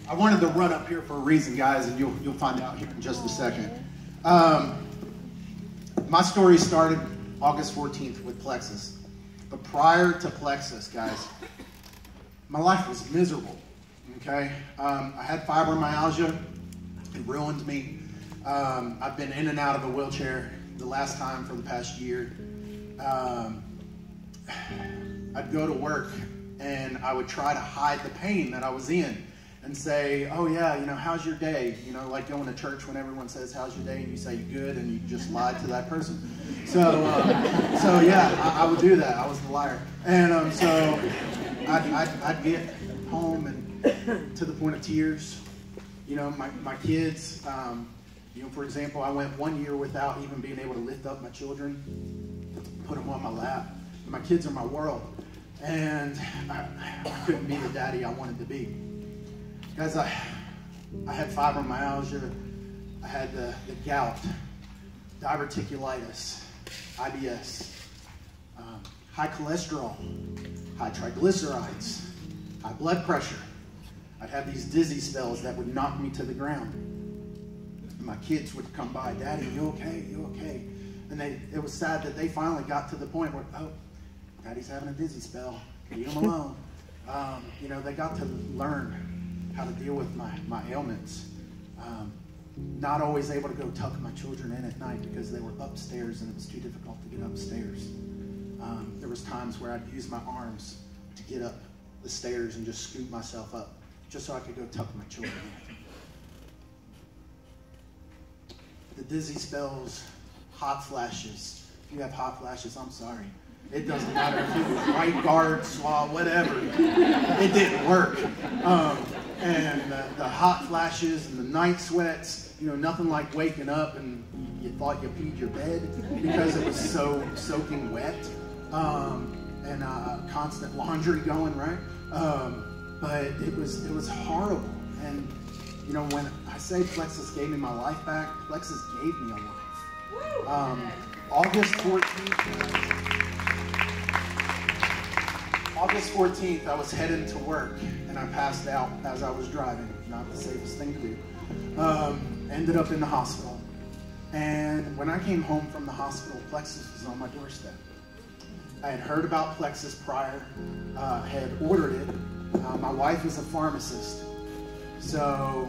I wanted to run up here for a reason, guys, and you'll find out here in just a second. My story started August 14th with Plexus. But prior to Plexus, guys, my life was miserable, okay? I had fibromyalgia. It ruined me. I've been in and out of a wheelchair the last time for the past year. I'd go to work and I would try to hide the pain that I was in and say, oh yeah, you know, how's your day? You know, like going to church when everyone says, how's your day? And you say, good, and you just lied to that person. So yeah, I would do that. I was the liar. And so I'd get home and to the point of tears. You know, my kids, you know, for example, I went 1 year without even being able to lift up my children, put them on my lap. My kids are my world. And I couldn't be the daddy I wanted to be. Guys, I had fibromyalgia, I had the gout, diverticulitis, IBS, high cholesterol, high triglycerides, high blood pressure. I'd have these dizzy spells that would knock me to the ground. And my kids would come by, Daddy, you okay? You okay? And it was sad that they finally got to the point where, oh, Daddy's having a dizzy spell. Leave him alone. You know, they got to learn how to deal with my ailments. Not always able to go tuck my children in at night because they were upstairs and it was too difficult to get upstairs. There was times where I'd use my arms to get up the stairs and just scoop myself up just so I could go tuck my children in. The dizzy spells, hot flashes. If you have hot flashes, I'm sorry. It doesn't matter if it was right guard, swab, whatever. It didn't work. And the hot flashes and the night sweats, you know, nothing like waking up and you thought you peed your bed because it was so soaking wet. And constant laundry going, right? But it was horrible. And, you know, when I say Plexus gave me my life back, Plexus gave me a life. August 14th, I was heading to work, and I passed out as I was driving. Not the safest thing to do. Ended up in the hospital. And when I came home from the hospital, Plexus was on my doorstep. I had heard about Plexus prior, had ordered it. My wife is a pharmacist, so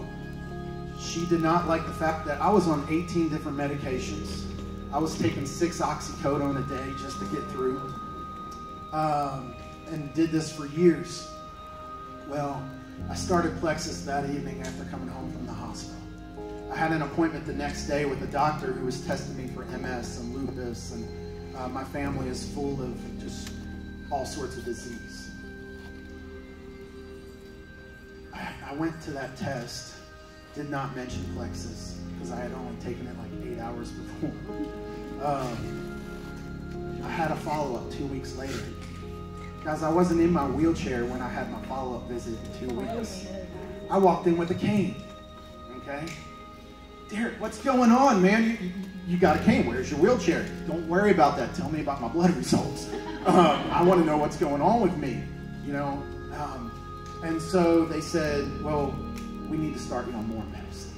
she did not like the fact that I was on 18 different medications. I was taking 6 oxycodone a day just to get through. And did this for years. Well, I started Plexus that evening after coming home from the hospital. I had an appointment the next day with a doctor who was testing me for MS and lupus, and my family is full of just all sorts of disease. I went to that test, did not mention Plexus because I had only taken it like 8 hours before. I had a follow-up 2 weeks later. Guys, I wasn't in my wheelchair when I had my follow-up visit in 2 weeks. I walked in with a cane, okay? Derek, what's going on, man? You got a cane. Where's your wheelchair? Don't worry about that. Tell me about my blood results. I want to know what's going on with me, you know? And so they said, well, we need to start you on more medicine.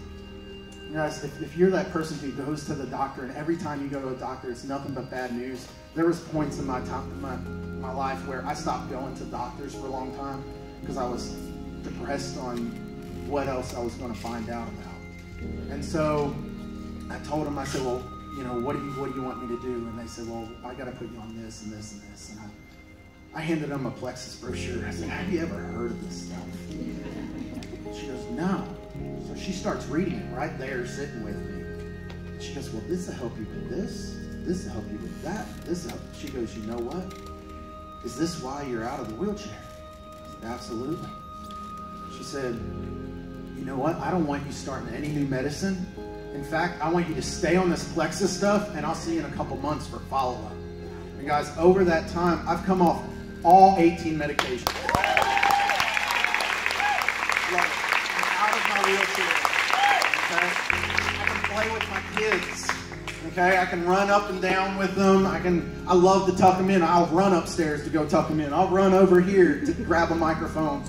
You guys, if you're that person who goes to the doctor and every time you go to a doctor, it's nothing but bad news. There was points in my life where I stopped going to doctors for a long time because I was depressed on what else I was going to find out about. And so I told them, I said, well, you know, what do you want me to do? And they said, well, I got to put you on this and this and this. And I handed them a Plexus brochure. I said, have you ever heard of this stuff? She goes, no. So she starts reading it right there, sitting with me. She goes, well, this will help you with this. This will help you with that. This will help. She goes, you know what? Is this why you're out of the wheelchair? I said, absolutely. She said, you know what? I don't want you starting any new medicine. In fact, I want you to stay on this Plexus stuff, and I'll see you in a couple months for follow-up. And guys, over that time, I've come off all 18 medications. Out of my wheelchair. Okay? I can play with my kids. Okay, I can run up and down with them. I love to tuck them in. I'll run upstairs to go tuck them in. I'll run over here to grab a microphone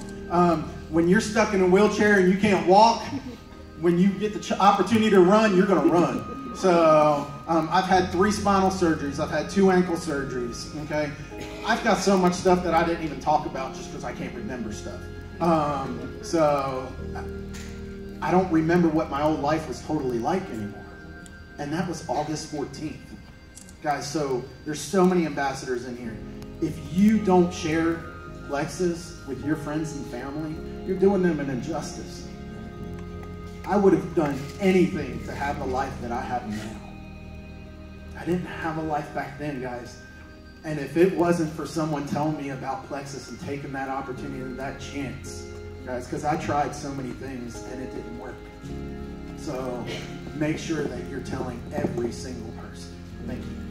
When you're stuck in a wheelchair and you can't walk, when you get the opportunity to run, you're going to run. So I've had 3 spinal surgeries. I've had 2 ankle surgeries. Okay, I've got so much stuff that I didn't even talk about just because I can't remember stuff. So I don't remember what my old life was totally like anymore. And that was August 14th. Guys, so there's so many ambassadors in here. If you don't share Plexus with your friends and family, you're doing them an injustice. I would have done anything to have the life that I have now. I didn't have a life back then, guys. And if it wasn't for someone telling me about Plexus and taking that opportunity and that chance, guys, because I tried so many things and it didn't work. So make sure that you're telling every single person. Thank you.